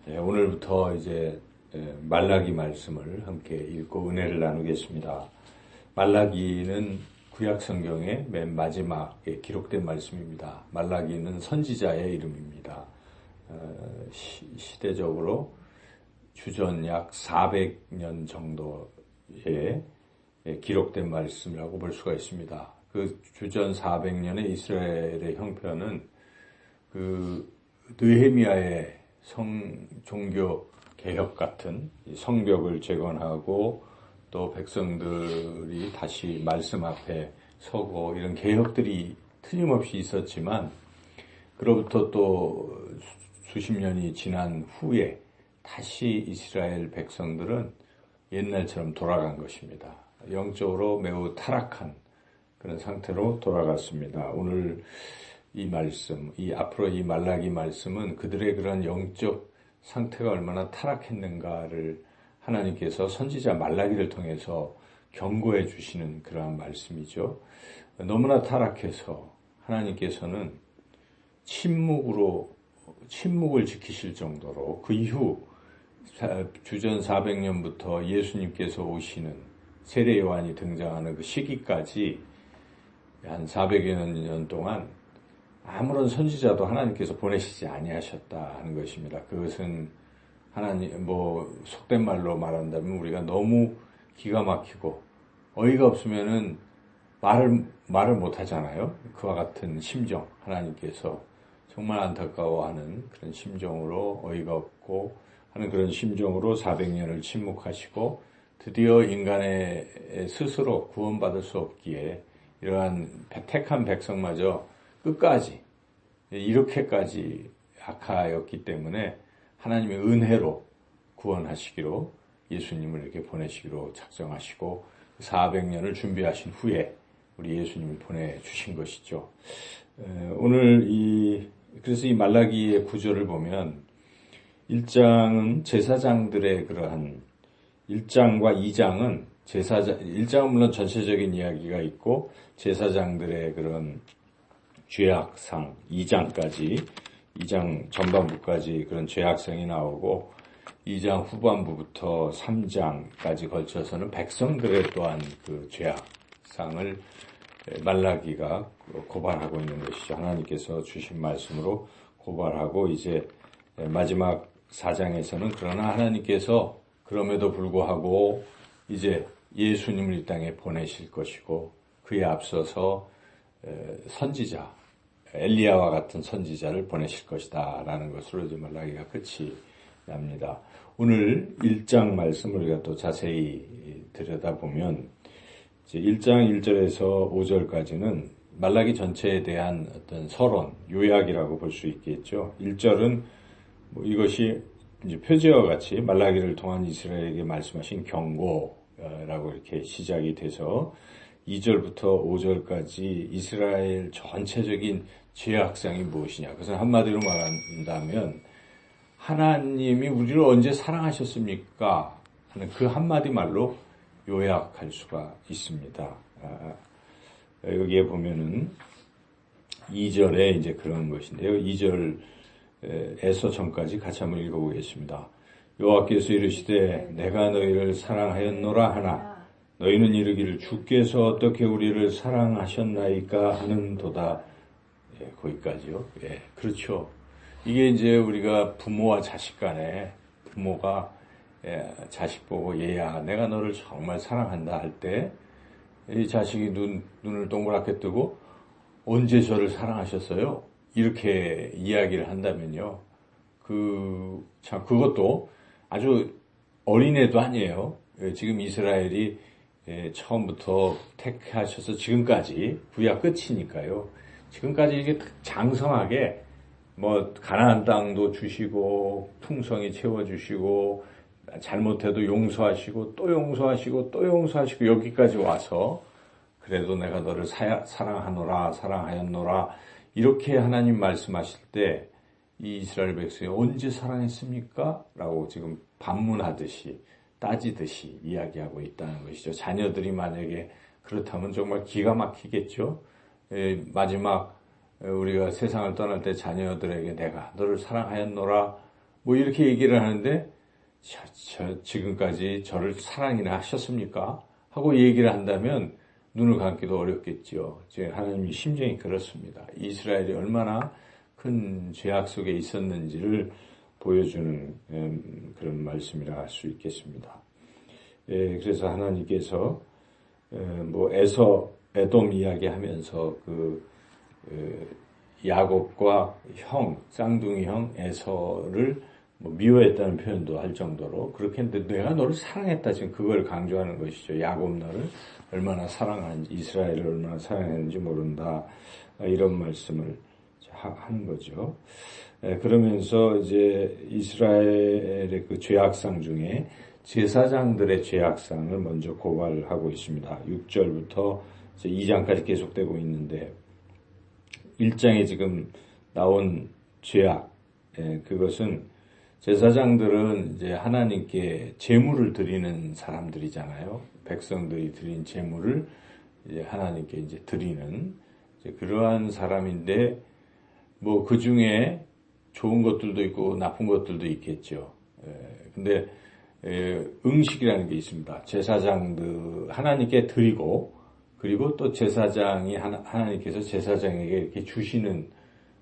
오늘부터 이제 말라기 말씀을 함께 읽고 은혜를 나누겠습니다. 말라기는 구약 성경의 맨 마지막에 기록된 말씀입니다. 말라기는 선지자의 이름입니다. 시대적으로 주전 약 400년 정도에 기록된 말씀이라고 볼 수가 있습니다. 그 주전 400년의 이스라엘의 형편은 그 느헤미야의 종교 개혁 같은 성벽을 재건하고 또 백성들이 다시 말씀 앞에 서고 이런 개혁들이 틀림없이 있었지만 그로부터 또 수십 년이 지난 후에 다시 이스라엘 백성들은 옛날처럼 돌아간 것입니다. 영적으로 매우 타락한 그런 상태로 돌아갔습니다. 오늘 이 말씀, 앞으로 이 말라기 말씀은 그들의 그런 영적 상태가 얼마나 타락했는가를 하나님께서 선지자 말라기를 통해서 경고해 주시는 그러한 말씀이죠. 너무나 타락해서 하나님께서는 침묵을 지키실 정도로 그 이후 주전 400년부터 예수님께서 오시는 세례 요한이 등장하는 그 시기까지 한 400여 년 동안 아무런 선지자도 하나님께서 보내시지 아니하셨다 하는 것입니다. 그것은 하나님, 속된 말로 말한다면 우리가 너무 기가 막히고 어이가 없으면은 말을 못 하잖아요. 그와 같은 심정, 하나님께서 정말 안타까워하는 그런 심정으로 어이가 없고 하는 그런 심정으로 400년을 침묵하시고 드디어 인간의 스스로 구원받을 수 없기에 이러한 택한 백성마저 끝까지 이렇게까지 악하였기 때문에 하나님의 은혜로 구원하시기로 예수님을 이렇게 보내시기로 작정하시고 400년을 준비하신 후에 우리 예수님을 보내주신 것이죠. 오늘 그래서 이 말라기의 구절을 보면 1장은 제사장들의 그러한 1장과 2장은 1장은 물론 전체적인 이야기가 있고 제사장들의 그런 죄악상 2장 전반부까지 그런 죄악상이 나오고 2장 후반부부터 3장까지 걸쳐서는 백성들의 또한 그 죄악상을 말라기가 고발하고 있는 것이죠. 하나님께서 주신 말씀으로 고발하고 이제 마지막 4장에서는 그러나 하나님께서 그럼에도 불구하고 이제 예수님을 이 땅에 보내실 것이고 그에 앞서서 선지자 엘리야와 같은 선지자를 보내실 것이다 라는 것으로 이제 말라기가 끝이 납니다. 오늘 1장 말씀을 우리가 또 자세히 들여다보면 이제 1장 1절에서 5절까지는 말라기 전체에 대한 어떤 서론, 요약이라고 볼 수 있겠죠. 1절은 이것이 이제 표제와 같이 말라기를 통한 이스라엘에게 말씀하신 경고라고 이렇게 시작이 돼서 2절부터 5절까지 이스라엘 전체적인 죄악상이 무엇이냐. 그것은 한마디로 말한다면 하나님이 우리를 언제 사랑하셨습니까? 하는 그 한마디 말로 요약할 수가 있습니다. 여기에 보면은 2절에 이제 그런 것인데요. 2절에서 전까지 같이 한번 읽어보겠습니다. 여호와께서 이르시되 내가 너희를 사랑하였노라 하나 너희는 이르기를 주께서 어떻게 우리를 사랑하셨나이까 하는도다. 거기까지요. 그렇죠. 이게 이제 우리가 부모와 자식 간에 부모가 자식 보고 얘야 내가 너를 정말 사랑한다 할 때 이 자식이 눈을 동그랗게 뜨고 언제 저를 사랑하셨어요? 이렇게 이야기를 한다면요. 그것도 아주 어린애도 아니에요. 지금 이스라엘이 처음부터 택하셔서 지금까지 구약 끝이니까요. 지금까지 이게 장성하게 가나안 땅도 주시고 풍성히 채워주시고 잘못해도 용서하시고 또 용서하시고 또 용서하시고 여기까지 와서 그래도 내가 너를 사랑하였노라 이렇게 하나님 말씀하실 때 이 이스라엘 백성이 언제 사랑했습니까? 라고 지금 반문하듯이 따지듯이 이야기하고 있다는 것이죠. 자녀들이 만약에 그렇다면 정말 기가 막히겠죠. 마지막 우리가 세상을 떠날 때 자녀들에게 내가 너를 사랑하였노라 뭐 이렇게 얘기를 하는데 지금까지 저를 사랑이나 하셨습니까? 하고 얘기를 한다면 눈을 감기도 어렵겠지요. 하나님의 심정이 그렇습니다. 이스라엘이 얼마나 큰 죄악 속에 있었는지를 보여주는 그런 말씀이라 할 수 있겠습니다. 그래서 하나님께서 뭐 에돔 이야기하면서 야곱과 쌍둥이 형 에서를 뭐 미워했다는 표현도 할 정도로 그렇게 했는데 내가 너를 사랑했다 지금 그걸 강조하는 것이죠. 야곱 너를 얼마나 사랑하는지 이스라엘을 얼마나 사랑했는지 모른다 이런 말씀을 하는 거죠. 그러면서 이제 이스라엘의 그 죄악상 중에 제사장들의 죄악상을 먼저 고발하고 있습니다. 6절부터 이제 2장까지 계속되고 있는데 1장에 지금 나온 죄악 그것은 제사장들은 이제 하나님께 제물을 드리는 사람들이잖아요. 백성들이 드린 제물을 이제 하나님께 이제 드리는 이제 그러한 사람인데 뭐 그 중에 좋은 것들도 있고 나쁜 것들도 있겠죠. 근데 응식이라는 게 있습니다. 제사장들 하나님께 드리고 그리고 또 제사장이 하나님께서 제사장에게 이렇게 주시는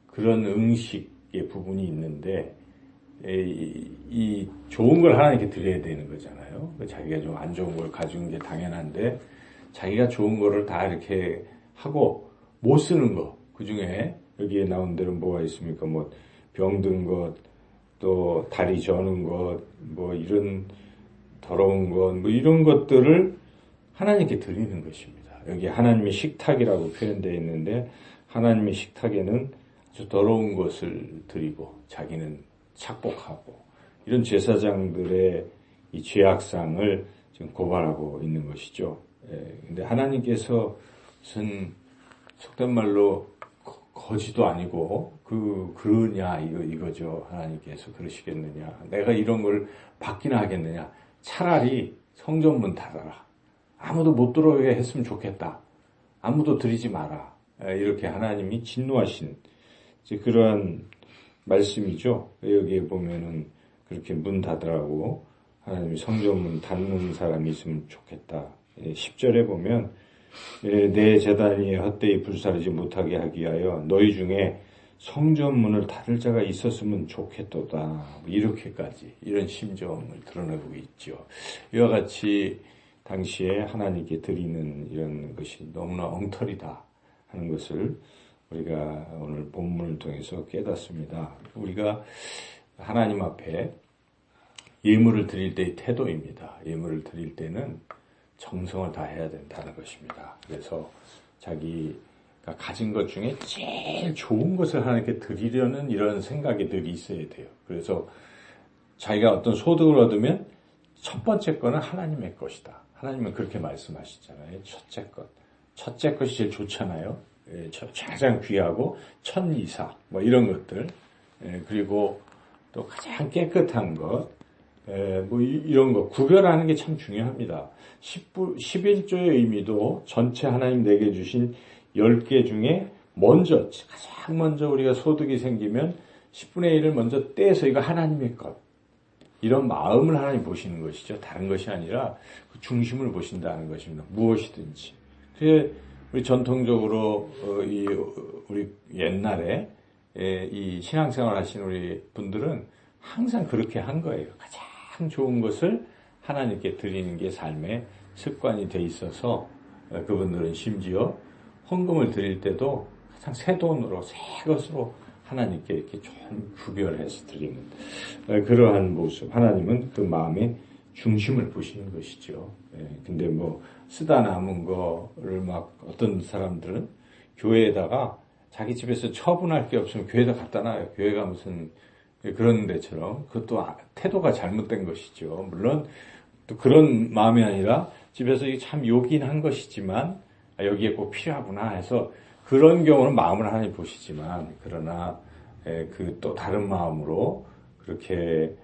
그런 응식의 부분이 있는데 이 좋은 걸 하나님께 드려야 되는 거잖아요. 자기가 좀 안 좋은 걸 가져온 게 당연한데 자기가 좋은 거를 다 이렇게 하고 못 쓰는 거 그중에 여기에 나온 대로 뭐가 있습니까? 뭐 병든 것, 또 다리 저는 것, 뭐 이런 더러운 것, 뭐 이런 것들을 하나님께 드리는 것입니다. 여기 하나님의 식탁이라고 표현되어 있는데 하나님의 식탁에는 아주 더러운 것을 드리고 자기는 착복하고 이런 제사장들의 이 죄악상을 지금 고발하고 있는 것이죠. 근데 하나님께서 무슨 속된 말로 거지도 아니고 그러냐 이거죠. 하나님께서 그러시겠느냐. 내가 이런 걸 받기나 하겠느냐. 차라리 성전문 닫아라. 아무도 못 들어오게 했으면 좋겠다. 아무도 드리지 마라. 이렇게 하나님이 진노하신 그러한 말씀이죠. 여기에 보면은 그렇게 문 닫으라고 하나님이 성전문 닫는 사람이 있으면 좋겠다. 10절에 보면 내 제단이 헛되이 불사르지 못하게 하기 위하여 너희 중에 성전문을 닫을 자가 있었으면 좋겠도다. 이렇게까지 이런 심정을 드러내고 있죠. 이와 같이 당시에 하나님께 드리는 이런 것이 너무나 엉터리다 하는 것을 우리가 오늘 본문을 통해서 깨닫습니다. 우리가 하나님 앞에 예물을 드릴 때의 태도입니다. 예물을 드릴 때는 정성을 다해야 된다는 것입니다. 그래서 자기가 가진 것 중에 제일 좋은 것을 하나님께 드리려는 이런 생각이 늘 있어야 돼요. 그래서 자기가 어떤 소득을 얻으면 첫 번째 거는 하나님의 것이다. 하나님은 그렇게 말씀하시잖아요. 첫째 것이 제일 좋잖아요. 가장 귀하고 천이사 뭐 이런 것들 그리고 또 가장 깨끗한 것 뭐 이런 거 구별하는 게 참 중요합니다. 11조의 의미도 전체 하나님 내게 주신 10개 중에 가장 먼저 우리가 소득이 생기면 10분의 1을 먼저 떼서 이거 하나님의 것 이런 마음을 하나님 보시는 것이죠. 다른 것이 아니라 그 중심을 보신다는 것입니다. 무엇이든지. 우리 전통적으로 우리 옛날에 이 신앙생활 하신 우리 분들은 항상 그렇게 한 거예요. 가장 좋은 것을 하나님께 드리는 게 삶의 습관이 돼 있어서 그분들은 심지어 헌금을 드릴 때도 가장 새 돈으로 새 것으로 하나님께 이렇게 좀 구별해서 드리는 그러한 모습. 하나님은 그 마음의 중심을 보시는 것이죠. 근데 뭐 쓰다 남은 거를 막 어떤 사람들은 교회에다가 자기 집에서 처분할 게 없으면 교회에다 갖다 놔요. 교회가 무슨 그런 데처럼 그것도 태도가 잘못된 것이죠. 물론 또 그런 마음이 아니라 집에서 이게 참 요긴 한 것이지만 여기에 꼭 필요하구나 해서 그런 경우는 마음을 하나님 보시지만 그러나 그 또 다른 마음으로 그렇게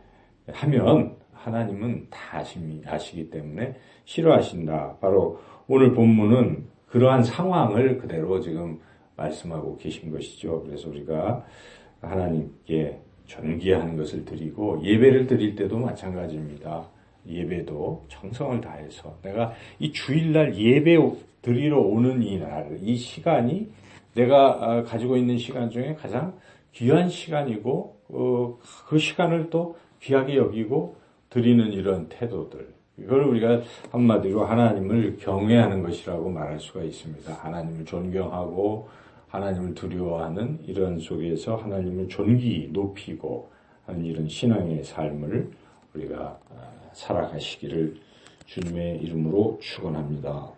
하면 하나님은 다 아시기 때문에 싫어하신다. 바로 오늘 본문은 그러한 상황을 그대로 지금 말씀하고 계신 것이죠. 그래서 우리가 하나님께 존귀한 것을 드리고 예배를 드릴 때도 마찬가지입니다. 예배도 정성을 다해서 내가 이 주일날 예배 드리러 오는 이 시간이 내가 가지고 있는 시간 중에 가장 귀한 시간이고 그 시간을 또 귀하게 여기고 드리는 이런 태도들, 이걸 우리가 한마디로 하나님을 경외하는 것이라고 말할 수가 있습니다. 하나님을 존경하고 하나님을 두려워하는 이런 속에서 하나님을 존귀 높이고 하는 이런 신앙의 삶을 우리가 살아가시기를 주님의 이름으로 축원합니다.